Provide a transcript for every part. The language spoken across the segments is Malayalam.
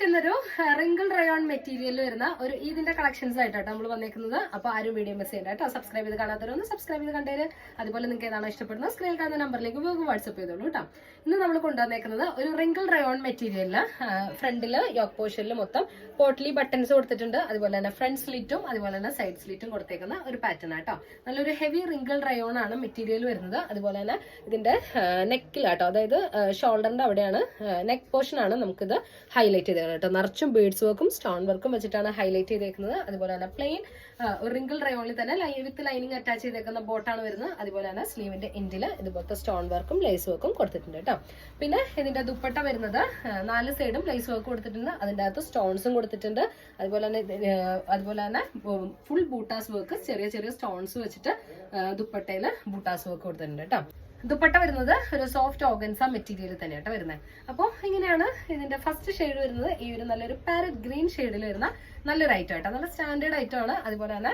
ഇന്നൊരു റിങ്കിൾ റയോൺ മെറ്റീരിയൽ വരുന്ന ഒരു ഇതിന്റെ കളക്ഷൻസ് ആയിട്ടാണ് നമ്മൾ വന്നേക്കുന്നത്. അപ്പോൾ ആരും വീഡിയോ മിസ് ചെയ്യണ്ട കേട്ടോ. സബ്സ്ക്രൈബ് ചെയ്ത് കാണാത്തവരൊന്ന് സബ്സ്ക്രൈബ് ചെയ്ത് കണ്ടേര്. അതുപോലെ നിങ്ങൾക്ക് ഏതാണോ ഇഷ്ടപ്പെടുന്നത് സ്ക്രീനിൽ കാണുന്ന നമ്പറിലേക്ക് വാട്സ്ആപ്പ് ചെയ്തോളൂ കേട്ടോ. ഇന്ന് നമ്മൾ കൊണ്ടുവന്നേക്കുന്നത് ഒരു റിങ്കിൾ റയോൺ മെറ്റീരിയലില് ഫ്രണ്ടില് യോക്ക് പോർഷനിൽ മൊത്തം പോട്ട്ലി ബട്ടൺസ് കൊടുത്തിട്ടുണ്ട്. അതുപോലെ തന്നെ ഫ്രണ്ട് സ്ലിറ്റും അതുപോലെ തന്നെ സൈഡ് സ്ലിറ്റും കൊടുത്തേക്കുന്ന ഒരു പാറ്റേൺ ആട്ടോ. നല്ലൊരു ഹെവി റിങ്കിൾ റയോൺ ആണ് മെറ്റീരിയൽ വരുന്നത്. അതുപോലെ തന്നെ ഇതിന്റെ നെക്കിലാട്ടോ, അതായത് ഷോൾഡറിന്റെ അവിടെയാണ് നെക്ക് പോർഷൻ ആണ് നമുക്കിത് ഹൈലൈറ്റ് ചെയ്തേക്കുന്നത് കേട്ടോ. നിറച്ചും ബീഡ്സ് വർക്കും സ്റ്റോൺ വർക്കും വെച്ചിട്ടാണ് ഹൈലൈറ്റ് ചെയ്തേക്കുന്നത്. അതുപോലെ തന്നെ പ്ലെയിൻ റിങ്കിൾ റയോണിൽ തന്നെ വിത്ത് ലൈനിങ് അറ്റാച്ച് ചെയ്തേക്കുന്ന ബോട്ടാണ് വരുന്നത്. അതുപോലെ തന്നെ സ്ലീവിന്റെ എൻഡിൽ ഇതുപോലത്തെ സ്റ്റോൺ വർക്കും ലേസ് വർക്കും കൊടുത്തിട്ടുണ്ട് കേട്ടോ. പിന്നെ ഇതിന്റെ ദുപ്പട്ട വരുന്നത് 4 സൈഡും ലേസ് വർക്ക് കൊടുത്തിട്ടുണ്ട്. അതിന്റെ അകത്ത് സ്റ്റോൺസും കൊടുത്തിട്ടുണ്ട്. അതുപോലെ തന്നെ ഫുൾ ബൂട്ടാസ് വർക്ക്, ചെറിയ ചെറിയ സ്റ്റോൺസ് വെച്ചിട്ട് ദുപ്പട്ടയിൽ ബൂട്ടാസ് വർക്ക് കൊടുത്തിട്ടുണ്ട് കേട്ടോ. ദുപ്പട്ട വരുന്നത് ഒരു സോഫ്റ്റ് ഓർഗൻസ മെറ്റീരിയൽ തന്നെയാട്ടോ വരുന്നത്. അപ്പോൾ ഇങ്ങനെയാണ് ഇതിന്റെ ഫസ്റ്റ് ഷെയ്ഡ് വരുന്നത്. ഈ ഒരു നല്ലൊരു പാരറ്റ് ഗ്രീൻ ഷെയ്ഡിൽ വരുന്ന നല്ലൊരു ഐറ്റം ആട്ടോ. നല്ല സ്റ്റാൻഡേർഡ് ഐറ്റം ആണ്. അതുപോലെ തന്നെ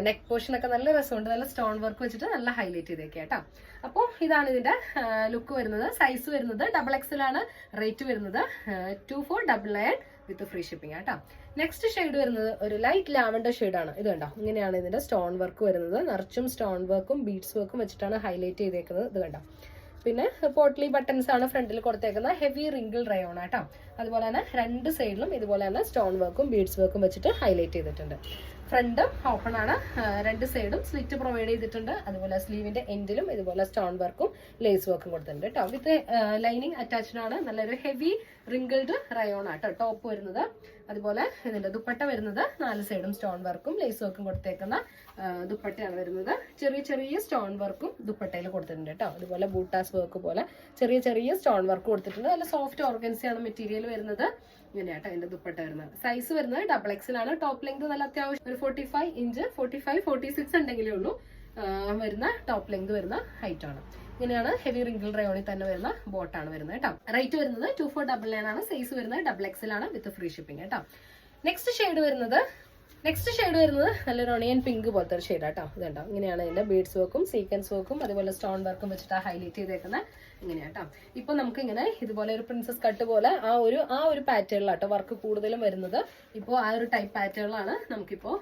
നെക്ക് പോർഷൻ ഒക്കെ നല്ല രസമുണ്ട്. നല്ല സ്റ്റോൺ വർക്ക് വെച്ചിട്ട് നല്ല ഹൈലൈറ്റ് ചെയ്തേക്കാം കേട്ടോ. അപ്പോൾ ഇതാണ് ഇതിന്റെ ലുക്ക് വരുന്നത്. സൈസ് വരുന്നത് XXL ആണ്. റേറ്റ് വരുന്നത് 2499 വിത്ത് ഫ്രീ ഷിപ്പിംഗ് ആട്ടോ. നെക്സ്റ്റ് ഷെയ്ഡ് വരുന്നത് ഒരു ലൈറ്റ് ലാവൻഡർ ഷെയ്ഡാണ്. ഇത് കണ്ടോ, ഇങ്ങനെയാണ് ഇതിന്റെ സ്റ്റോൺ വർക്ക് വരുന്നത്. നിറച്ചും സ്റ്റോൺ വർക്കും ബീഡ്സ് വർക്കും വെച്ചിട്ടാണ് ഹൈലൈറ്റ് ചെയ്തേക്കുന്നത്. ഇത് കണ്ടോ. പിന്നെ പോട്ട്ലി ബട്ടൺസ് ആണ് ഫ്രണ്ടിൽ കൊടുത്തേക്കുന്ന ഹെവി റിങ്കിൾ റയോൺ ആട്ടോ. അതുപോലെ തന്നെ 2 സൈഡിലും ഇതുപോലെ തന്നെ സ്റ്റോൺ വർക്കും ബീഡ്സ് വർക്കും വെച്ചിട്ട് ഹൈലൈറ്റ് ചെയ്തിട്ടുണ്ട്. ഫ്രണ്ട് ഓപ്പൺ ആണ്. 2 സൈഡും സ്ലിറ്റ് പ്രൊവൈഡ് ചെയ്തിട്ടുണ്ട്. അതുപോലെ സ്ലീവിന്റെ എൻഡിലും ഇതുപോലെ സ്റ്റോൺ വർക്കും ലേസ് വർക്കും കൊടുത്തിട്ടുണ്ട് കേട്ടോ. വിത്ത് ലൈനിങ് അറ്റാച്ച്ഡ് ആണ്. നല്ലൊരു ഹെവി റിങ്കിൾഡ് റയോൺ ആട്ടോ ടോപ്പ് വരുന്നത്. അതുപോലെ ഇതിന്റെ ദുപ്പട്ട വരുന്നത് 4 സൈഡും സ്റ്റോൺ വർക്കും ലേസ് വർക്കും കൊടുത്തേക്കുന്ന ദുപ്പട്ടയാണ് വരുന്നത്. ചെറിയ ചെറിയ സ്റ്റോൺ വർക്കും ദുപ്പട്ടയിൽ കൊടുത്തിട്ടുണ്ട് കേട്ടോ. അതുപോലെ ബൂട്ടാസ് വർക്ക് പോലെ ചെറിയ ചെറിയ സ്റ്റോൺ വർക്ക് കൊടുത്തിട്ടുണ്ട്. നല്ല സോഫ്റ്റ് ഓർഗൻസിയാണ് മെറ്റീരിയൽ വരുന്നത്. ഇങ്ങനെയാട്ടോ അതിന്റെ ദുപ്പട്ട വരുന്നത്. സൈസ് വരുന്നത് XXL ആണ്. ടോപ്പ് ലെങ്ത് നല്ല അത്യാവശ്യം ഒരു 45 ഇഞ്ച് 46 ഉണ്ടെങ്കിലേ ഉള്ളൂ വരുന്ന ടോപ്പ് ലെങ്ത് വരുന്ന ഹൈറ്റ് ആണ്. ഇങ്ങനെയാണ് ഹെവി റിങ്കിൾ റയോണിൽ തന്നെ വരുന്ന ബോട്ടാണ് വരുന്നത് കേട്ടോ. റേറ്റ് വരുന്നത് 2499 ആണ്. സൈസ് വരുന്നത് XXL ആണ് വിത്ത് ഫ്രീ ഷിപ്പിംഗ് കേട്ടോ. നെക്സ്റ്റ് ഷെയ്ഡ് വരുന്നത് നല്ലൊരു ഒണിയൻ പിങ്ക് പോലത്തെ ഒരു ഷെയ്ഡ് ആട്ടോ. ഇതുണ്ടോ, ഇങ്ങനെയാണ് ഇതിന്റെ ബീഡ്സ് വർക്കും സീക്വൻസ് വർക്കും അതുപോലെ സ്റ്റോൺ വർക്കും വെച്ചിട്ട് ഹൈലൈറ്റ് ചെയ്തേക്കുന്നത്. ഇങ്ങനെയാട്ടോ. ഇപ്പൊ നമുക്ക് ഇങ്ങനെ ഇതുപോലെ ഒരു പ്രിൻസസ് കട്ട് പോലെ ആ ഒരു പാറ്റേണിലാട്ടോ വർക്ക് കൂടുതലും വരുന്നത്. ഇപ്പോൾ ആ ഒരു ടൈപ്പ് പാറ്റേണിലാണ് നമുക്കിപ്പോ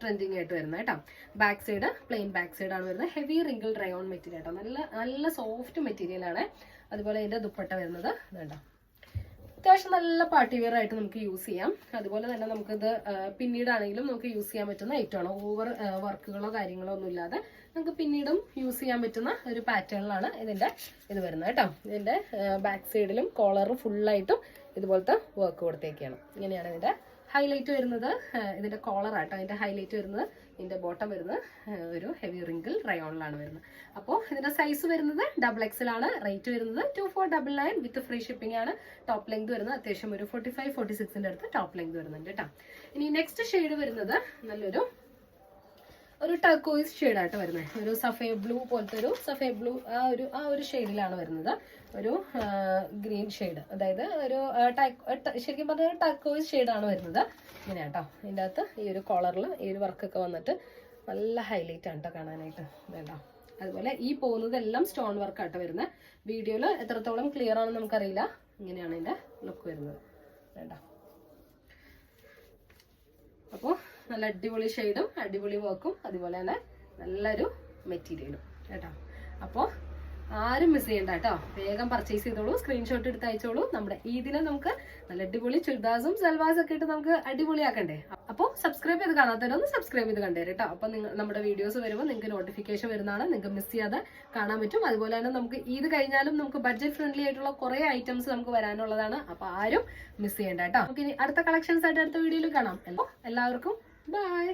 ട്രെൻഡിങ് ആയിട്ട് വരുന്നത് കേട്ടോ. Back side plain back side ആണ് വരുന്നത്. ഹെവി റിങ്കിൾ റയോൺ മെറ്റീരിയൽ ആട്ടോ. നല്ല സോഫ്റ്റ് മെറ്റീരിയൽ ആണ്. അതുപോലെ ഇതിന്റെ ദുപ്പട്ട വരുന്നത് ഇതുണ്ടോ, അത്യാവശ്യം നല്ല പാർട്ടി വെയർ ആയിട്ട് നമുക്ക് യൂസ് ചെയ്യാം. അതുപോലെ തന്നെ നമുക്കിത് പിന്നീടാണെങ്കിലും നമുക്ക് യൂസ് ചെയ്യാൻ പറ്റുന്ന ഐറ്റമാണ്. ഓവർ വർക്കുകളോ കാര്യങ്ങളോ ഒന്നും ഇല്ലാതെ നമുക്ക് പിന്നീടും യൂസ് ചെയ്യാൻ പറ്റുന്ന ഒരു പാറ്റേണിലാണ് ഇതിന്റെ ഇത് വരുന്നത് കേട്ടോ. ഇതിന്റെ ബാക്ക് സൈഡിലും കോളറും ഫുള്ളായിട്ടും ഇതുപോലത്തെ വർക്ക് കൊടുത്തേക്കാണ്. ഇങ്ങനെയാണ് ഇതിന്റെ ഹൈലൈറ്റ് വരുന്നത്. ഇതിന്റെ കോളർ ആട്ടോ ഇതിന്റെ ഹൈലൈറ്റ് വരുന്നത്. ഇതിന്റെ ബോട്ടം വരുന്നത് ഒരു ഹെവി റിങ്കിൾ റയോണിലാണ് വരുന്നത്. അപ്പോൾ ഇതിന്റെ സൈസ് വരുന്നത് XXL ആണ്. റേറ്റ് വരുന്നത് 2499 വിത്ത് ഫ്രീ ഷിപ്പിംഗ് ആണ്. ടോപ്പ് ലെങ്ത് വരുന്നത് അത്യാവശ്യം ഒരു 45-46 അടുത്ത് ടോപ്പ് ലെങ്ത് വരുന്നുണ്ട് കേട്ടോ. ഇനി നെക്സ്റ്റ് ഷെയ്ഡ് വരുന്നത് നല്ലൊരു ടർക്കോയിസ് ഷെയ്ഡായിട്ട് വരുന്നത്. ഒരു സഫേ ബ്ലൂ പോലത്തെ ഒരു സഫേ ബ്ലൂ ആ ഒരു ഷെയ്ഡിലാണ് വരുന്നത്. ഒരു ഗ്രീൻ ഷെയ്ഡ്, അതായത് ഒരു ശരിക്കും പറഞ്ഞ ടർക്കോയിസ് ഷെയ്ഡാണ് വരുന്നത്. ഇങ്ങനെയാട്ടോ. ഇതിൻ്റെ അകത്ത് ഈ ഒരു കോളറിൽ ഈ ഒരു വർക്കൊക്കെ വന്നിട്ട് നല്ല ഹൈലൈറ്റ് ആണ് കേട്ടോ കാണാനായിട്ട്. വേണ്ടോ. അതുപോലെ ഈ പോകുന്നതെല്ലാം സ്റ്റോൺ വർക്കാട്ടോ വരുന്നത്. വീഡിയോയിൽ എത്രത്തോളം ക്ലിയർ ആണെന്ന് നമുക്കറിയില്ല. ഇങ്ങനെയാണ് ഇതിൻ്റെ ലുക്ക് വരുന്നത്. വേണ്ടോ. അപ്പോൾ നല്ല അടിപൊളി ഷെയ്ഡും അടിപൊളി വർക്കും അതുപോലെ തന്നെ നല്ലൊരു മെറ്റീരിയലും കേട്ടോ. അപ്പോൾ ആരും മിസ് ചെയ്യണ്ട കേട്ടോ. വേഗം പർച്ചേസ് ചെയ്തോളൂ. സ്ക്രീൻഷോട്ട് എടുത്ത് അയച്ചോളൂ. നമ്മുടെ ഇതിനെ നമുക്ക് നല്ല അടിപൊളി ചുരിദാസും സൽവാസും ഒക്കെ ഇട്ട് നമുക്ക് അടിപൊളിയാക്കണ്ടേ. അപ്പോൾ സബ്സ്ക്രൈബ് ചെയ്ത് കാണാത്തവരൊന്ന് സബ്സ്ക്രൈബ് ചെയ്ത് കണ്ടേ കേട്ടോ. അപ്പോൾ നമ്മുടെ വീഡിയോസ് വരുമ്പോൾ നിങ്ങൾക്ക് നോട്ടിഫിക്കേഷൻ വരുന്നതാണ്. നിങ്ങൾക്ക് മിസ് ചെയ്യാതെ കാണാൻ പറ്റും. അതുപോലെ തന്നെ നമുക്ക് ഇത് കഴിഞ്ഞാലും നമുക്ക് ബഡ്ജറ്റ് ഫ്രണ്ട്ലി ആയിട്ടുള്ള കുറേ ഐറ്റംസ് നമുക്ക് വരാനുള്ളതാണ്. അപ്പോൾ ആരും മിസ് ചെയ്യണ്ട കേട്ടോ. നമുക്ക് ഇനി അടുത്ത കളക്ഷൻസ് ആയിട്ട് അടുത്ത വീഡിയോയിൽ കാണാം. എല്ലാവർക്കും ബൈ.